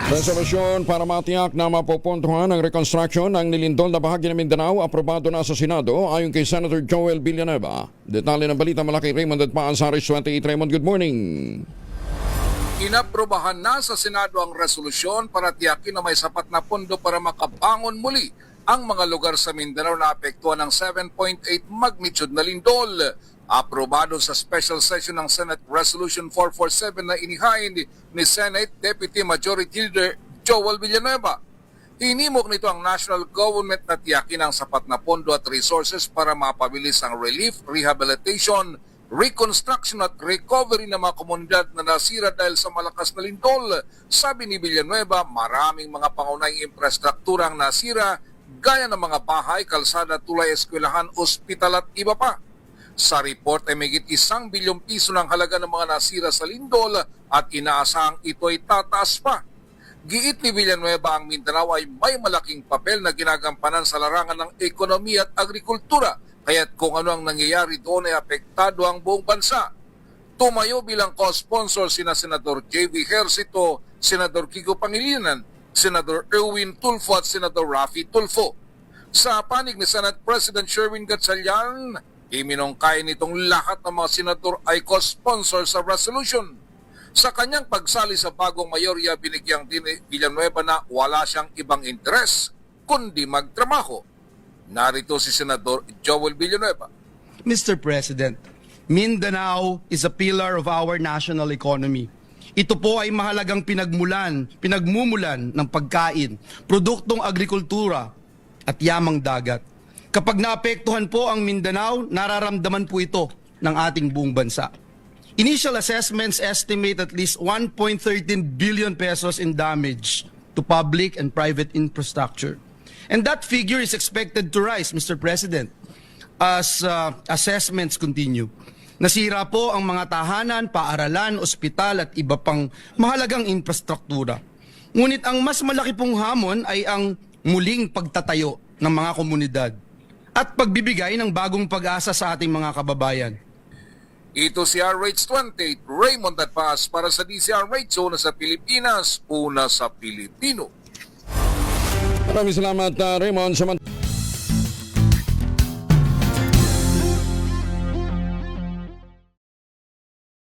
Resolusyon para matiyak na mapupuntuhan ang reconstruction ng nilindol na bahagi ng Mindanao aprobado na sa Senado ayon kay Senator Joel Villanueva. Detalye ng balita mula kay Raymond at Paasaris 28. Raymond, good morning. Inaprobahan na sa Senado ang resolusyon para tiyakin na may sapat na pondo para makabangon muli ang mga lugar sa Mindanao na apektuhan ng 7.8 magnitude na lindol. Aprobado sa special session ng Senate Resolution 447 na inihain ni Senate Deputy Majority Leader Joel Villanueva. Hinimok nito ang national government na tiyakin ang sapat na pondo at resources para mapabilis ang relief, rehabilitation, reconstruction at recovery ng mga komunidad na nasira dahil sa malakas na lindol. Sabi ni Villanueva, maraming mga pangunahing infrastruktura ang nasira gaya ng mga bahay, kalsada, tulay, eskwelahan, ospital at iba pa. Sa report ay mahigit 1 bilyong piso ng halaga ng mga nasira sa lindol at inaasahang ito'y tataas pa. Giit ni Villanueva ang Mindanao ay may malaking papel na ginagampanan sa larangan ng ekonomiya at agrikultura, kaya't kung ano ang nangyayari doon ay apektado ang buong bansa. Tumayo bilang co-sponsor sina Senador J.V. Hercito, Senador Kiko Pangilinan, Senador Erwin Tulfo at Senador Raffy Tulfo. Sa panig ni Senate President Sherwin Gatchalian, iminungkay nitong lahat ng mga senador ay co-sponsor sa resolution. Sa kanyang pagsali sa bagong mayorya, binigyang din ni Villanueva na wala siyang ibang interes kundi magtrabaho. Narito si Senador Joel Villanueva. Mr. President, Mindanao is a pillar of our national economy. Ito po ay mahalagang pinagmumulan ng pagkain, produktong agrikultura at yamang dagat. Kapag naapektuhan po ang Mindanao, nararamdaman po ito ng ating buong bansa. Initial assessments estimate at least 1.13 billion pesos in damage to public and private infrastructure. And that figure is expected to rise, Mr. President, as assessments continue. Nasira po ang mga tahanan, paaralan, ospital at iba pang mahalagang infrastruktura. Ngunit ang mas malaki pong hamon ay ang muling pagtatayo ng mga komunidad at pagbibigay ng bagong pag-asa sa ating mga kababayan. Ito si RH28, Raymond at Paz para sa DCRH, una sa Pilipinas, una sa Pilipino. Maraming salamat, Raymond.